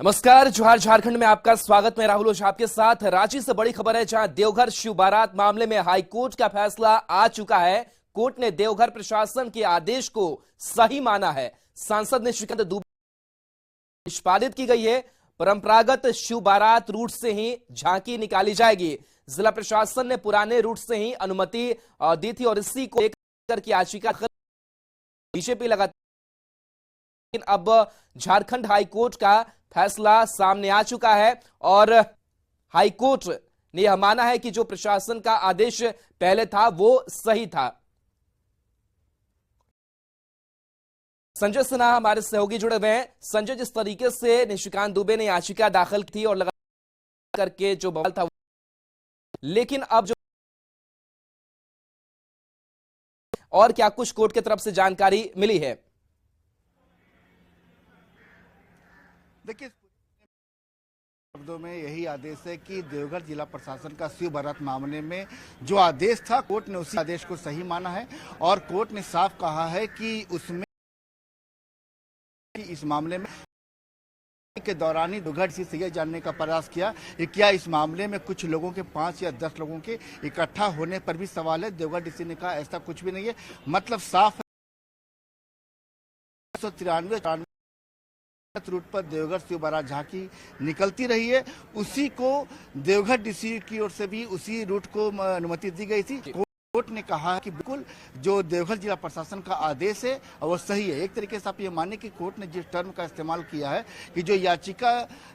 नमस्कार, जोहार। झारखंड में आपका स्वागत। मैं राहुल ओझा आपके साथ। रांची से बड़ी खबर है, जहां देवघर शिव बारात मामले में हाईकोर्ट का फैसला आ चुका है। कोर्ट ने देवघर प्रशासन के आदेश को सही माना है। सांसद निशिकांत दुबे निष्पादित की गई है। परंपरागत शिव बारात रूट से ही झांकी निकाली जाएगी। जिला प्रशासन ने पुराने रूट से ही अनुमति दी थी और इसी को लेकर की याचिका बीजेपी लगातार, लेकिन अब झारखंड हाईकोर्ट का फैसला सामने आ चुका है और हाईकोर्ट ने यह माना है कि जो प्रशासन का आदेश पहले था वो सही था। संजय सिन्हा हमारे सहयोगी जुड़े हुए हैं। संजय, जिस तरीके से निशिकांत दुबे ने याचिका दाखिल की थी और लगा करके जो बवाल था, लेकिन अब जो और क्या कुछ कोर्ट की तरफ से जानकारी मिली है? देखिए, शब्दों में यही आदेश है कि देवघर जिला प्रशासन का शिव बारात मामले में जो आदेश था, कोर्ट ने उसी आदेश को सही माना है और कोर्ट ने साफ कहा है कि उसमें इस मामले में के दौरान ही देवघर से यह जानने का प्रयास किया कि क्या इस मामले में कुछ लोगों के 5 या 10 लोगों के इकट्ठा होने पर भी सवाल है। देवघर डीसी ने कहा ऐसा कुछ भी नहीं है, मतलब साफ है। 193 रूट पर देवघर शिव बारात झांकी निकलती रही है, उसी को देवघर डीसी की ओर से भी उसी रूट को अनुमति दी गई थी। कोर्ट ने कहा कि बिल्कुल जो देवघर जिला प्रशासन का आदेश है वो सही है। एक तरीके से आप ये माने कि कोर्ट ने जिस टर्म का इस्तेमाल किया है कि जो याचिका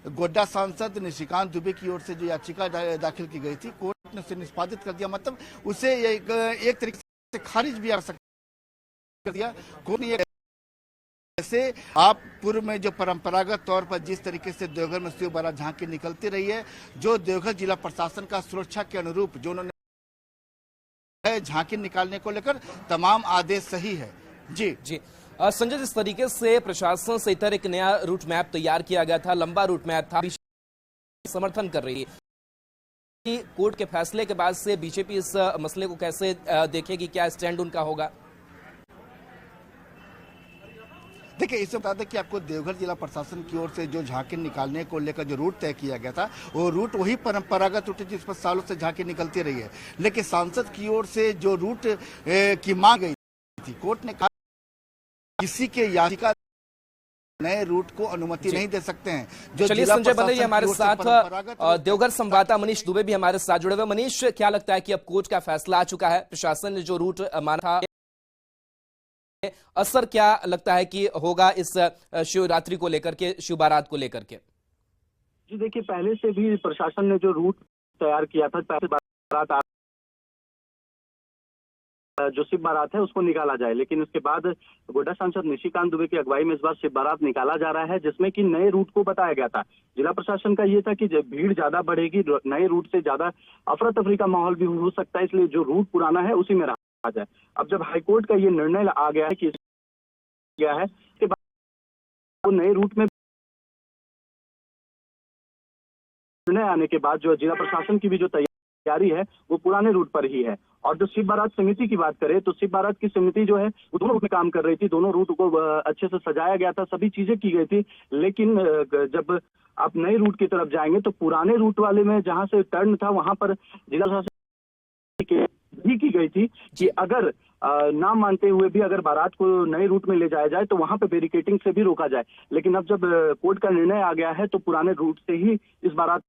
गोड्डा सांसद निशिकांत दुबे की ओर से जो याचिका दाखिल की गई थी, कोर्ट ने उसे निष्पादित कर दिया, मतलब उसे एक तरीके से खारिज भी कर दिया। कोर्ट ने जैसे आप पूर्व में जो परंपरागत तौर पर जिस तरीके से देवघर में शिव बारात झांकी निकलती रही है, जो देवघर जिला प्रशासन का सुरक्षा के अनुरूप जो उन्होंने झांकी निकालने को लेकर तमाम आदेश सही है। जी संजय, जिस तरीके से प्रशासन से इधर एक नया रूट मैप तैयार किया गया था, लंबा रूट मैप था, समर्थन कर रही है। कोर्ट के फैसले के बाद से बीजेपी इस मसले को कैसे देखेगी, क्या स्टैंड उनका होगा? देखिए, इससे बता दें कि आपको देवघर जिला प्रशासन की ओर से जो झांकी निकालने को लेकर जो रूट तय किया गया था, वो रूट वही परंपरागत रूट है जिस पर सालों से झांकी निकलती रही है। लेकिन सांसद की ओर से जो रूट की मांग गई थी, कोर्ट ने कहा किसी के याचिका नए रूट को अनुमति नहीं दे सकते हैं। जो चलिए, संजय बंदर हमारे साथ, देवघर संवाददाता मनीष दुबे भी हमारे साथ जुड़े हुए। मनीष, क्या लगता है कि अब कोर्ट का फैसला आ चुका है, प्रशासन ने जो रूट माना था, असर क्या लगता है कि होगा इस शिवरात्रि को लेकर के, शिव बारात को लेकर के? जी देखिए, पहले से भी प्रशासन ने जो रूट तैयार किया था, पहले बारात जो शिव बारात है उसको निकाला जाए, लेकिन उसके बाद गोड्डा सांसद निशिकांत दुबे की अगुवाई में इस बार शिव बारात निकाला जा रहा है, जिसमें कि नए रूट को बताया गया था। जिला प्रशासन का ये था कि जब भीड़ ज्यादा बढ़ेगी, नए रूट से ज्यादा अफरा तफरी का माहौल भी हो सकता है, इसलिए जो रूट पुराना है उसी में रहा जाए। अब जब हाईकोर्ट का ये निर्णय आ गया है कि गया है कि वो नए रूट में निर्णय आने के बाद जो जिला प्रशासन की भी जो तैयारी है वो पुराने रूट पर ही है। और जो शिव बारात समिति की बात करें तो शिव बारात की समिति जो है वो दोनों रूट में काम कर रही थी, दोनों रूट को अच्छे से सजाया गया था, सभी चीजें की गई थी। लेकिन जब आप नए रूट की तरफ जाएंगे तो पुराने रूट वाले में जहां से टर्न था वहां पर जिला प्रशासन भी की गई थी कि अगर ना मानते हुए भी अगर बारात को नए रूट में ले जाया जाए तो वहां पे बैरिकेटिंग से भी रोका जाए। लेकिन अब जब कोर्ट का निर्णय आ गया है तो पुराने रूट से ही इस बारात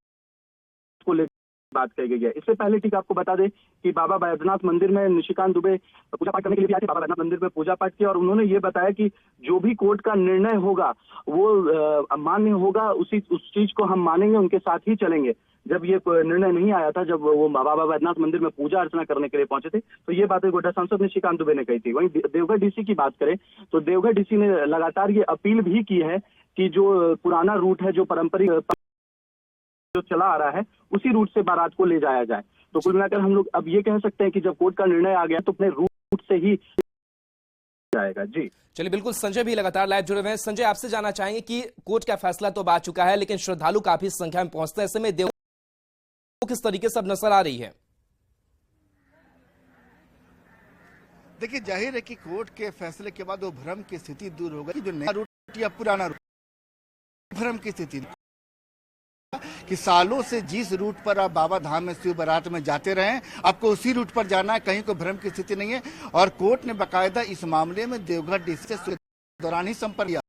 को ले बात कही गई है। इससे पहले ठीक आपको बता दें कि बाबा बैद्यनाथ मंदिर में निशिकांत दुबे पूजा पाठ करने के लिए आए थे। बाबा बैद्यनाथ मंदिर में पूजा पाठ किया और उन्होंने ये बताया कि जो भी कोर्ट का निर्णय होगा वो मान्य होगा, उस चीज को हम मानेंगे, उनके साथ ही चलेंगे। जब ये निर्णय नहीं आया था, जब वो बाबा बैद्यनाथ मंदिर में पूजा अर्चना करने के लिए पहुंचे थे, तो ये बातें गोड्डा सांसद निशिकांत दुबे ने कही थी। वहीं देवघर डीसी की बात करें तो देवघर डीसी ने लगातार ये अपील भी की है कि जो पुराना रूट है, जो पारंपरिक जो चला आ रहा है, उसी रूट से बारात को ले जाया जाए। तो कुल मिलाकर हम लोग अब ये कह सकते हैं कि जब कोर्ट का निर्णय आ गया तो अपने रूट से ही जाएगा। जी चलिए, बिल्कुल। संजय भी लगातार लाइव जुड़े हुए हैं। संजय, आपसे जानना चाहेंगे कि कोर्ट का फैसला तो आ चुका है, लेकिन श्रद्धालु काफी संख्या में पहुंचते हैं, ऐसे में देव किस तरीके से अब नजर आ रही है? देखिए, जाहिर है कि कोर्ट के फैसले के बाद वो भ्रम की स्थिति दूर होगा कि जो नया रूट या पुराना रूट, भ्रम की स्थिति कि सालों से जिस रूट पर आप बाबा धाम में शिव बारात में जाते रहे, आपको उसी रूट पर जाना है, कहीं कोई भ्रम की स्थिति नहीं है। और कोर्ट ने बाकायदा इस मामले में देवघर डीसी से दौरान ही संपर्क किया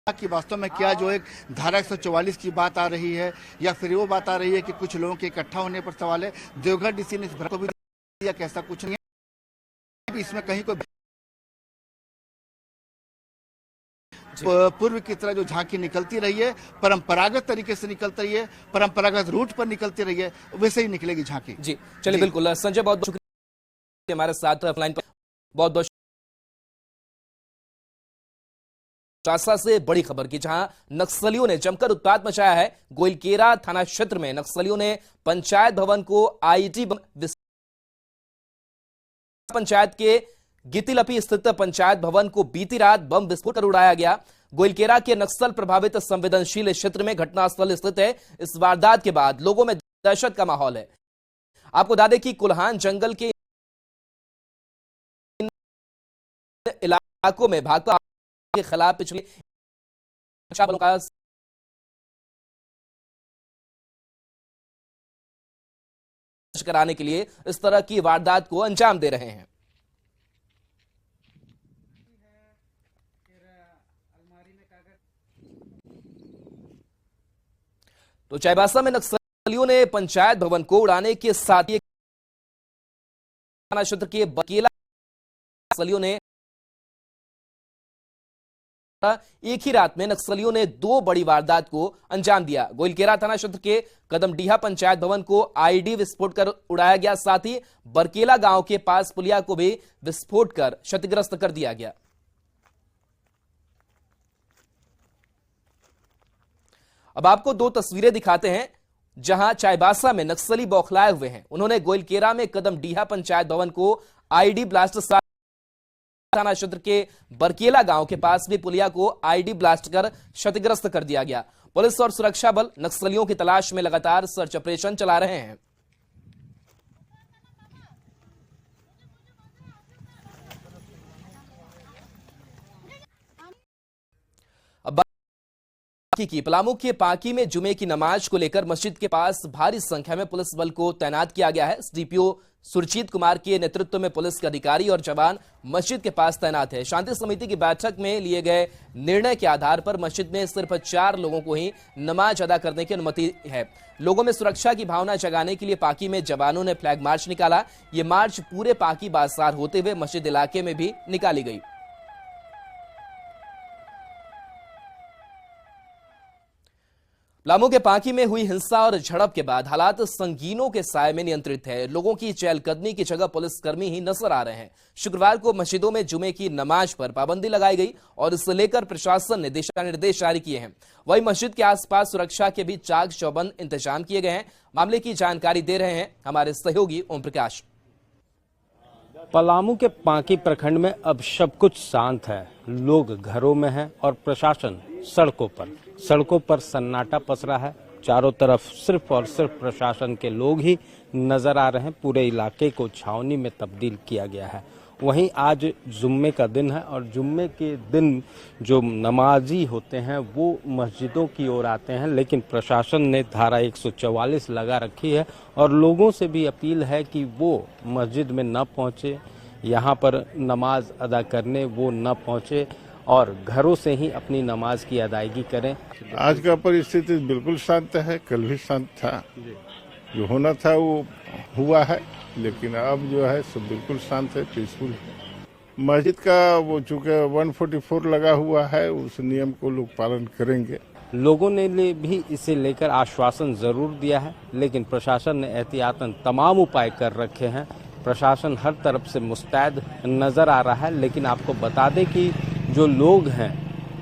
कि वास्तव में क्या जो एक धारा 144 की बात आ रही है या फिर वो बात आ रही है कि कुछ लोगों के इकट्ठा होने पर सवाल है। देवघर डीसी ने इस भ्रम को भी दिया कि ऐसा कुछ नहीं है, इसमें कहीं कोई पूर्व की तरह जो झांकी निकलती रही है, परंपरागत तरीके से निकलती रही है, परंपरागत रूट पर निकलती रही है, वैसे ही निकलेगी झांकी। जी चलिए, बिल्कुल संजय, बहुत बहुत शुक्रिया हमारे साथ ऑफलाइन पर। बहुत बहुत शासा से बड़ी खबर की, जहां नक्सलियों ने जमकर उत्पात मचाया है। गोइलकेरा थाना क्षेत्र में नक्सलियों ने पंचायत भवन को आईईडी पंचायत के गितिलपी स्थित पंचायत भवन को बीती रात बम विस्फोट कर उड़ाया गया। गोइलकेरा के नक्सल प्रभावित संवेदनशील क्षेत्र में घटनास्थल स्थित है। इस वारदात के बाद लोगों में दहशत का माहौल है। आपको बता दें कि कुल्हान जंगल के इलाकों में भाजपा के खिलाफ पिछले का कराने के लिए इस तरह की वारदात को अंजाम दे रहे हैं। तो चाईबासा में नक्सलियों ने पंचायत भवन को उड़ाने के साथ ही थाना क्षेत्र के बकेला नक्सलियों ने एक ही रात में नक्सलियों ने 2 बड़ी वारदात को अंजाम दिया। गोइलकेरा थाना क्षेत्र के कदमडीहा पंचायत भवन को आईडी विस्फोट कर उड़ाया गया, साथ ही बरकेला गांव के पास पुलिया को भी विस्फोट कर क्षतिग्रस्त कर दिया गया। अब आपको 2 तस्वीरें दिखाते हैं जहां चाईबासा में नक्सली बौखलाए हुए हैं। उन्होंने गोइलकेरा में कदमडीहा पंचायत भवन को आईडी ब्लास्ट, थाना क्षेत्र के बरकेला गांव के पास भी पुलिया को आईडी ब्लास्ट कर क्षतिग्रस्त कर दिया गया। पुलिस और सुरक्षा बल नक्सलियों की तलाश में लगातार सर्च ऑपरेशन चला रहे हैं। की पलामू के पाकी में जुमे की नमाज को लेकर मस्जिद के पास भारी संख्या में पुलिस बल को तैनात किया गया है। एसडीपीओ सुरजीत कुमार के नेतृत्व में पुलिस के अधिकारी और जवान मस्जिद के पास तैनात है। शांति समिति की बैठक में लिए गए निर्णय के आधार पर मस्जिद में सिर्फ 4 लोगों को ही नमाज अदा करने की अनुमति है। लोगों में सुरक्षा की भावना जगाने के लिए पाकी में जवानों ने फ्लैग मार्च निकाला। ये मार्च पूरे पाकी बाजार होते हुए मस्जिद इलाके में भी निकाली गई। पलामू के पाकी में हुई हिंसा और झड़प के बाद हालात संगीनों के साए में नियंत्रित है। लोगों की चहलकदमी की जगह पुलिसकर्मी ही नजर आ रहे हैं। शुक्रवार को मस्जिदों में जुमे की नमाज पर पाबंदी लगाई गई और इसे लेकर प्रशासन ने दिशा निर्देश जारी किए हैं। वहीं मस्जिद के आसपास सुरक्षा के भी चाक चौबंद इंतजाम किए गए हैं। मामले की जानकारी दे रहे हैं हमारे सहयोगी ओम प्रकाश। पलामू के पाकी प्रखंड में अब सब कुछ शांत है। लोग घरों में हैं और प्रशासन सड़कों पर सन्नाटा पसरा है। चारों तरफ सिर्फ और सिर्फ प्रशासन के लोग ही नजर आ रहे हैं। पूरे इलाके को छावनी में तब्दील किया गया है। वहीं आज जुम्मे का दिन है और जुम्मे के दिन जो नमाजी होते हैं वो मस्जिदों की ओर आते हैं, लेकिन प्रशासन ने धारा 144 लगा रखी है और लोगों से भी अपील है कि वो मस्जिद में न पहुंचे, यहाँ पर नमाज अदा करने वो न पहुंचे और घरों से ही अपनी नमाज की अदायगी करें। आज का परिस्थिति बिल्कुल शांत है, कल भी शांत था। जो होना था वो हुआ है, लेकिन अब जो है सब बिल्कुल शांत है, पीसफुल है। मस्जिद का वो चूंकि 144 लगा हुआ है, उस नियम को लोग पालन करेंगे। लोगों ने भी इसे लेकर आश्वासन जरूर दिया है, लेकिन प्रशासन ने एहतियातन तमाम उपाय कर रखे हैं। प्रशासन हर तरफ से मुस्तैद नजर आ रहा है, लेकिन आपको बता दें कि जो लोग हैं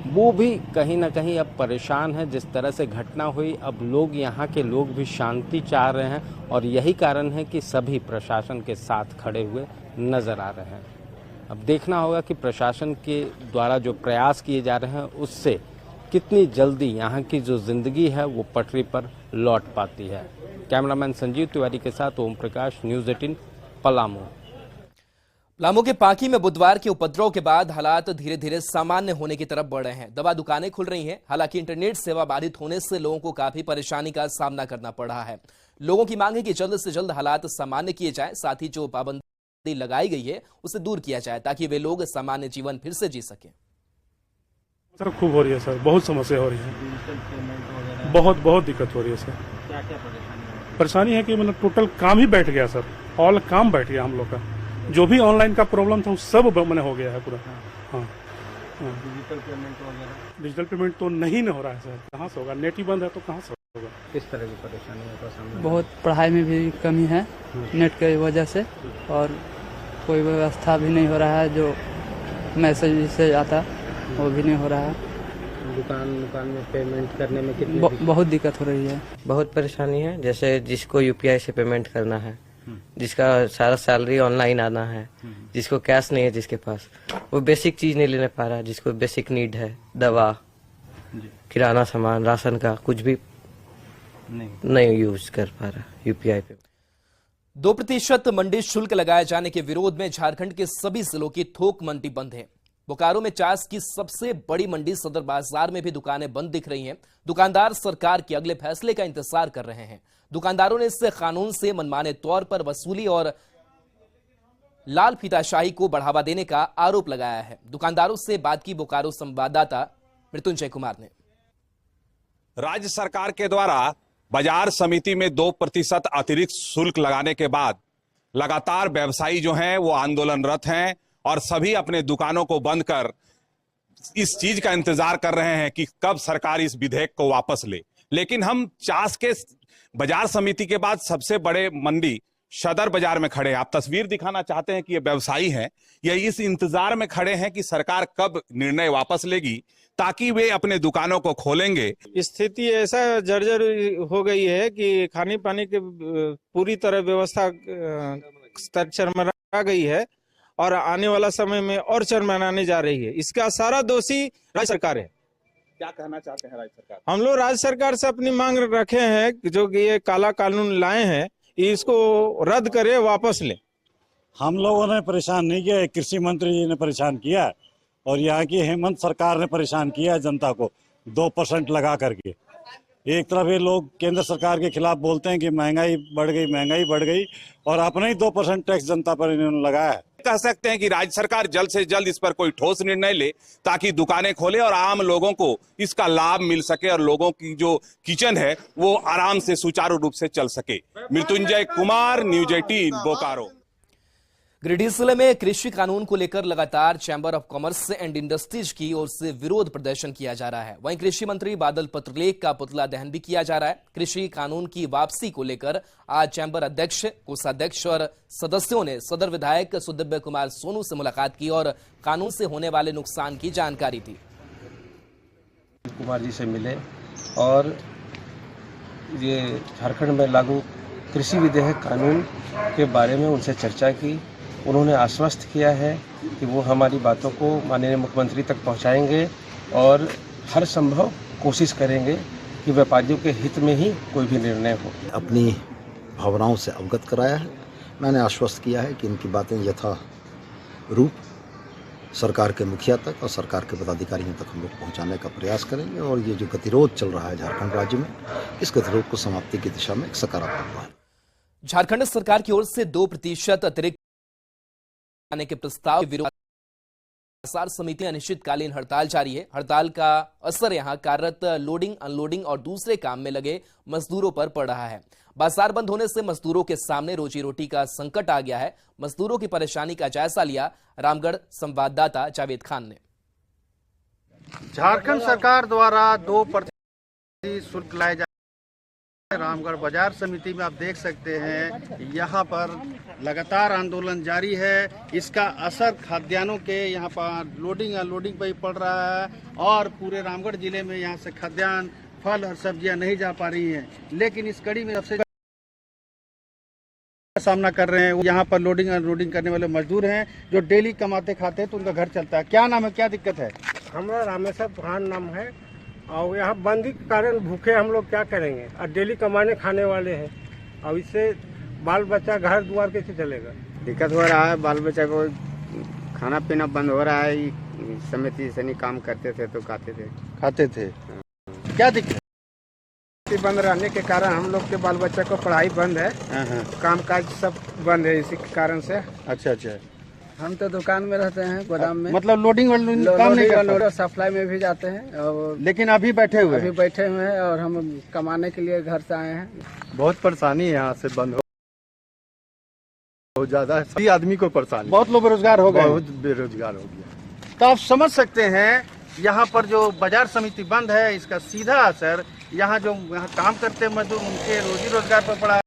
वो भी कहीं ना कहीं अब परेशान हैं। जिस तरह से घटना हुई, अब लोग यहाँ के लोग भी शांति चाह रहे हैं और यही कारण है कि सभी प्रशासन के साथ खड़े हुए नजर आ रहे हैं। अब देखना होगा कि प्रशासन के द्वारा जो प्रयास किए जा रहे हैं उससे कितनी जल्दी यहाँ की जो जिंदगी है वो पटरी पर लौट पाती है। कैमरामैन संजीव तिवारी के साथ ओम प्रकाश, न्यूज़ 18 पलामू। पलामू के पांकी में बुधवार के उपद्रव के बाद हालात धीरे धीरे सामान्य होने की तरफ बढ़ रहे हैं। दवा दुकानें खुल रही हैं। हालांकि इंटरनेट सेवा बाधित होने से लोगों को काफी परेशानी का सामना करना पड़ रहा है। लोगों की मांग है कि जल्द से जल्द हालात सामान्य किए जाएं, साथ ही जो पाबंदी लगाई गई है उसे दूर किया जाए ताकि वे लोग सामान्य जीवन फिर से जी सकें। सर खूब हो रही है सर, बहुत समस्या हो रही है, बहुत दिक्कत हो रही है सर। क्या क्या परेशानी है कि मतलब टोटल काम ही बैठ गया सर, ऑल काम बैठ गया हम लोग का। जो भी ऑनलाइन का प्रॉब्लम था वो सब मैंने हो गया है पूरा। हाँ, डिजिटल पेमेंट वगैरह डिजिटल पेमेंट तो नहीं हो रहा है सर, कहाँ से होगा? नेट ही बंद है तो कहाँ से होगा? किस तरह की परेशानी का सामना? बहुत पढ़ाई में भी कमी है नेट की वजह से, और कोई व्यवस्था भी नहीं हो रहा है। जो मैसेज से आता वो भी नहीं हो रहा है। दुकान में पेमेंट करने में कितनी बहुत दिक्कत हो रही है। बहुत परेशानी है। जैसे जिसको यूपीआई से पेमेंट करना है, जिसका सारा सैलरी ऑनलाइन आना है, जिसको कैश नहीं है, जिसके पास वो बेसिक चीज नहीं लेने पा रहा, जिसको बेसिक नीड है, दवा, किराना सामान, राशन का कुछ भी नहीं यूज कर पा रहा यूपीआई पे। 2% मंडी शुल्क लगाए जाने के विरोध में झारखंड के सभी जिलों की थोक मंडी बंद है। बोकारो में चास की सबसे बड़ी मंडी सदर बाजार में भी दुकानें बंद दिख रही हैं। दुकानदार सरकार के अगले फैसले का इंतजार कर रहे हैं। दुकानदारों ने इस कानून से मनमाने तौर पर वसूली और लाल फीताशाही को बढ़ावा देने का आरोप लगाया है। दुकानदारों से बात की बोकारो संवाददाता मृत्युंजय कुमार ने। राज्य सरकार के द्वारा बाजार समिति में 2% अतिरिक्त शुल्क लगाने के बाद लगातार व्यवसायी जो हैं वो आंदोलनरत हैं और सभी अपने दुकानों को बंद कर इस चीज का इंतजार कर रहे हैं कि कब सरकार इस विधेयक को वापस ले। लेकिन हम चास के बाजार समिति के बाद सबसे बड़े मंडी सदर बाजार में खड़े हैं। आप तस्वीर दिखाना चाहते हैं कि ये व्यवसायी हैं, ये इस इंतजार में खड़े हैं कि सरकार कब निर्णय वापस लेगी ताकि वे अपने दुकानों को खोलेंगे। स्थिति ऐसा जर्जर हो गई है कि खाने पानी की पूरी तरह व्यवस्था चरमरा गई है और आने वाला समय में और चरमराने जा रही है। इसका सारा दोषी राज्य सरकार है। क्या कहना चाहते हैं राज्य सरकार? हम लोग राज्य सरकार से अपनी मांग रखे हैं जो कि ये काला कानून लाए हैं, इसको रद्द करे, वापस ले। हम लोगों ने परेशान नहीं किया, कृषि मंत्री जी ने परेशान किया और यहाँ की हेमंत सरकार ने परेशान किया जनता को 2% लगा करके। एक तरफ ये लोग केंद्र सरकार के खिलाफ बोलते हैं कि महंगाई बढ़ गई और अपने ही 2% टैक्स जनता पर इन्होंने लगाया है। कह सकते हैं कि राज्य सरकार जल्द से जल्द इस पर कोई ठोस निर्णय ले ताकि दुकानें खोले और आम लोगों को इसका लाभ मिल सके और लोगों की जो किचन है वो आराम से सुचारू रूप से चल सके। मृत्युंजय कुमार, न्यूज 18 बोकारो। गिरिडीह जिले में कृषि कानून को लेकर लगातार chamber of commerce and industries की ओर से विरोध प्रदर्शन किया जा रहा है। वहीं कृषि मंत्री बादल पत्रलेख का पुतला दहन भी किया जा रहा है। कृषि कानून की वापसी को लेकर आज चैंबर अध्यक्ष, कोषाध्यक्ष और सदस्यों ने सदर विधायक सुदिव्य कुमार सोनू से मुलाकात की और कानून से होने वाले नुकसान की जानकारी दी। कुमार जी से मिले और ये झारखंड में लागू कृषि विधेयक कानून के बारे में उनसे चर्चा की। उन्होंने आश्वस्त किया है कि वो हमारी बातों को माननीय मुख्यमंत्री तक पहुंचाएंगे और हर संभव कोशिश करेंगे कि व्यापारियों के हित में ही कोई भी निर्णय हो। अपनी भावनाओं से अवगत कराया है। मैंने आश्वस्त किया है कि इनकी बातें यथा रूप सरकार के मुखिया तक और सरकार के पदाधिकारियों तक हम लोग पहुंचाने का प्रयास करेंगे और ये जो गतिरोध चल रहा है झारखंड राज्य में, इस गतिरोध को समाप्ति की दिशा में एक सकारात्मक है। झारखंड सरकार की ओर से 2% अतिरिक्त आने के प्रस्ताव के विरोध बाजार समिति अनिश्चितकालीन हड़ताल जारी है। हड़ताल का असर यहां कार्यरत लोडिंग, अनलोडिंग और दूसरे काम में लगे मजदूरों पर पड़ रहा है। बाजार बंद होने से मजदूरों के सामने रोजी रोटी का संकट आ गया है। मजदूरों की परेशानी का जायजा लिया रामगढ़ संवाददाता जावेद खान ने। झारखंड सरकार द्वारा 2% शुल्क लाए जा रामगढ़ बाजार समिति में आप देख सकते हैं यहाँ पर लगातार आंदोलन जारी है। इसका असर खाद्यान्नों के यहाँ पर लोडिंग अनलोडिंग पर ही पड़ रहा है और पूरे रामगढ़ जिले में यहाँ से खाद्यान्न, फल और सब्जियां नहीं जा पा रही हैं। लेकिन इस कड़ी में सबसे सामना कर रहे हैं यहाँ पर लोडिंग अनलोडिंग करने वाले मजदूर हैं जो डेली कमाते खाते हैं तो उनका घर चलता है। क्या नाम है, क्या दिक्कत है? हमारा रामेश्वर प्रधान नाम है और यहाँ बंदी के कारण भूखे हम लोग क्या करेंगे और डेली कमाने खाने वाले हैं। अब इससे बाल बच्चा घर द्वार कैसे चलेगा? दिक्कत हो रहा है, बाल बच्चा को खाना पीना बंद हो रहा है। समिति से नहीं काम करते थे तो खाते थे। क्या दिक्कत? बंद रहने के कारण हम लोग के बाल बच्चा को पढ़ाई बंद है, काम काज सब बंद है इसी के कारण से। अच्छा अच्छा। हम तो दुकान में रहते हैं, गोदाम में, मतलब लोडिंग काम नहीं करते? सप्लाई में भी जाते हैं और लेकिन अभी बैठे हुए हैं और हम कमाने के लिए घर से आए हैं। बहुत परेशानी है, यहाँ से बंद हो ज्यादा है, सभी आदमी को परेशानी, बहुत लोग बेरोजगार हो गए, बहुत बेरोजगार हो गया। तो आप समझ सकते हैं यहाँ पर जो बाजार समिति बंद है, इसका सीधा असर यहाँ काम करते मजदूर उनके रोजी रोजगार पर पड़ा है।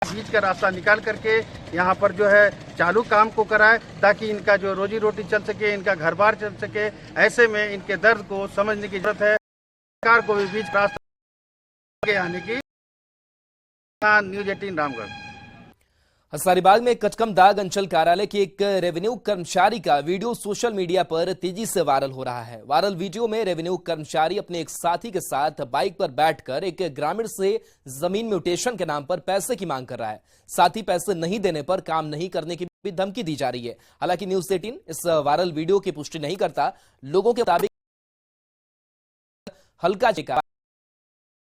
बीच का रास्ता निकाल करके यहाँ पर जो है चालू काम को कराए ताकि इनका जो रोजी रोटी चल सके, इनका घर बार चल सके। ऐसे में इनके दर्द को समझने की जरूरत है। सरकार को भी बीच रास्ता आने की। न्यूज 18 रामगढ़। हजारीबाग में कचकमदाग अंचल कार्यालय के एक रेवेन्यू कर्मचारी का वीडियो सोशल मीडिया पर तेजी से वायरल हो रहा है। वायरल वीडियो में रेवेन्यू कर्मचारी अपने एक साथी के साथ बाइक पर बैठकर एक ग्रामीण से जमीन म्यूटेशन के नाम पर पैसे की मांग कर रहा है। साथी पैसे नहीं देने पर काम नहीं करने की भी धमकी दी जा रही है। हालांकि न्यूज 18 इस वायरल वीडियो की पुष्टि नहीं करता। लोगों के मुताबिक हल्का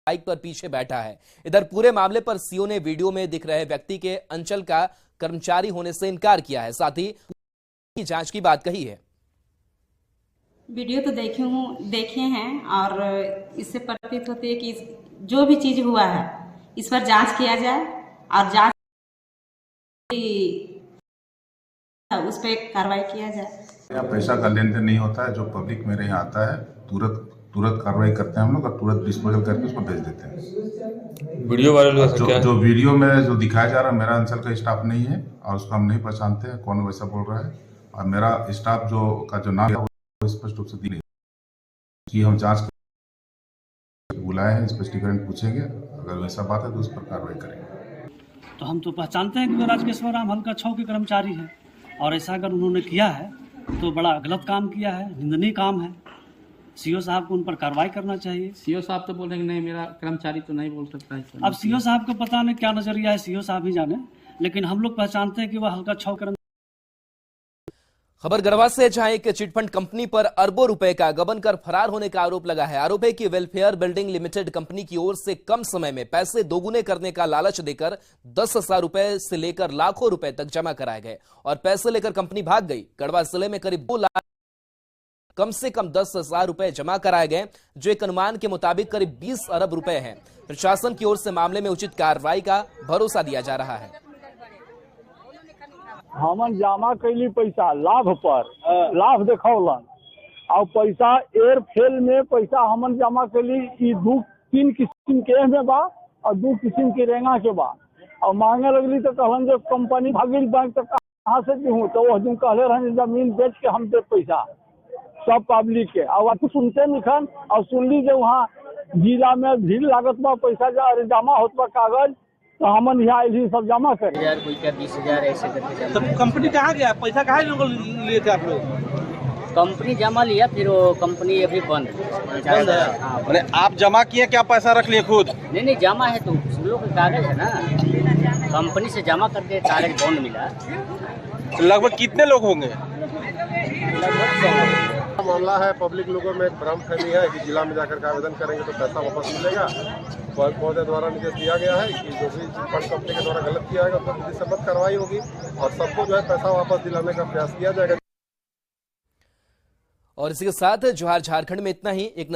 बाइक पर पीछे बैठा है। इधर पूरे मामले पर सीओ ने वीडियो में दिख रहे व्यक्ति के अंचल का कर्मचारी होने से इनकार किया है, साथ ही जांच की बात कही है। वीडियो तो देखे हैं और इससे प्रतीत होती है कि जो भी चीज हुआ है इस पर जांच किया जाए और जांच उस पर कार्रवाई किया जाए। यहाँ पैसा का लेन देन नहीं होता है। जो पब्लिक मेरे यहाँ आता है तुरंत कार्रवाई करते हैं हम लोग और तुरंत डिस्पोजल करके उसको भेज देते हैं। वीडियो वायरल हुआ जो वीडियो में जो दिखाया जा रहा है, मेरा अंचल का स्टाफ नहीं है और उसको हम नहीं पहचानते हैं कौन वैसा बोल रहा है। और मेरा स्टाफ जो नाम है वो स्पष्ट रूप से दी कि हम जांच बुलाए हैं, स्पष्टीकरण पूछेंगे, अगर वैसा बात है तो उस पर कार्रवाई करेंगे। तो हम तो पहचानते हैं कि वो राजकेश्वर राम हल्का 6 के कर्मचारी हैं और ऐसा अगर उन्होंने किया है तो बड़ा गलत काम किया है, निंदनीय काम है। सीओ साहब को उन पर कार्रवाई करना चाहिए। सीओ साहब तो बोल रहे हैं नहीं, मेरा कर्मचारी तो नहीं बोल सकता है। अब सीओ साहब को पता नहीं क्या नजरिया है, सीओ साहब ही जाने, लेकिन हम लोग पहचानते हैं कि वह हल्का 6 कर्मचारी। खबर गढ़वा से, जहां एक चिटफंड कंपनी पर अरबों रुपए का गबन कर फरार होने का आरोप लगा है। आरोप है कि वेलफेयर बिल्डिंग लिमिटेड कंपनी की ओर से कम समय में पैसे दोगुने करने का लालच देकर 10,000 रुपए से लेकर लाखों रुपए तक जमा कराए गए और पैसे लेकर कंपनी भाग गई। गढ़वा जिले में करीब 2 लाख कम से कम 10,000 रुपए जमा कराए गए, जो एक अनुमान के मुताबिक करीब 20 अरब रुपए हैं। प्रशासन की ओर से मामले में उचित कार्रवाई का भरोसा दिया जा रहा है। हमन जमा कैली पैसा लाभ पर लाभ देखौलन और पैसा एयर फेल में पैसा हमन जमा कैली। 2-3 किस्म के में बा और 2 किस्म के रेंगा के बा और मांगे लगली तो कहलन जो कंपनी भागिल बैंक तो कहाँ से दूँ, तो वो दिन कहले रहे जमीन बेच के हम दे पैसा सब पब्लिक के। और तू सुनते निखन और सुनली जो वहाँ जिला में भीड़ लागत बा पैसा जमा होत बा कागज, तो हमन यहाँ आई सब जमा कर 10,000 कोई क्या 20,000 ऐसे करके। तो कंपनी कहाँ गया, पैसा कहाँ लिए थे आप लोग? कंपनी जमा लिया, फिर वो कंपनी अभी बंद है। अरे आप जमा किए क्या, पैसा रख लिए खुद? नहीं जमा है तो उन लोग का कागज है ना, कंपनी से जमा करके कागज बॉन्ड मिला। तो लगभग कितने लोग होंगे? मामला है, पब्लिक लोगों में एक भ्रमफहमी है कि जिला में जाकर के आवेदन करेंगे तो पैसा वापस मिलेगा। महोदय द्वारा निर्देश दिया गया है कि जो भी फंड कंपनी के द्वारा गलत किया जाएगा उस पर सबक कार्रवाई होगी और सबको जो है पैसा वापस दिलाने का प्रयास किया जाएगा। और इसी के साथ जोहार झारखंड में इतना ही। एक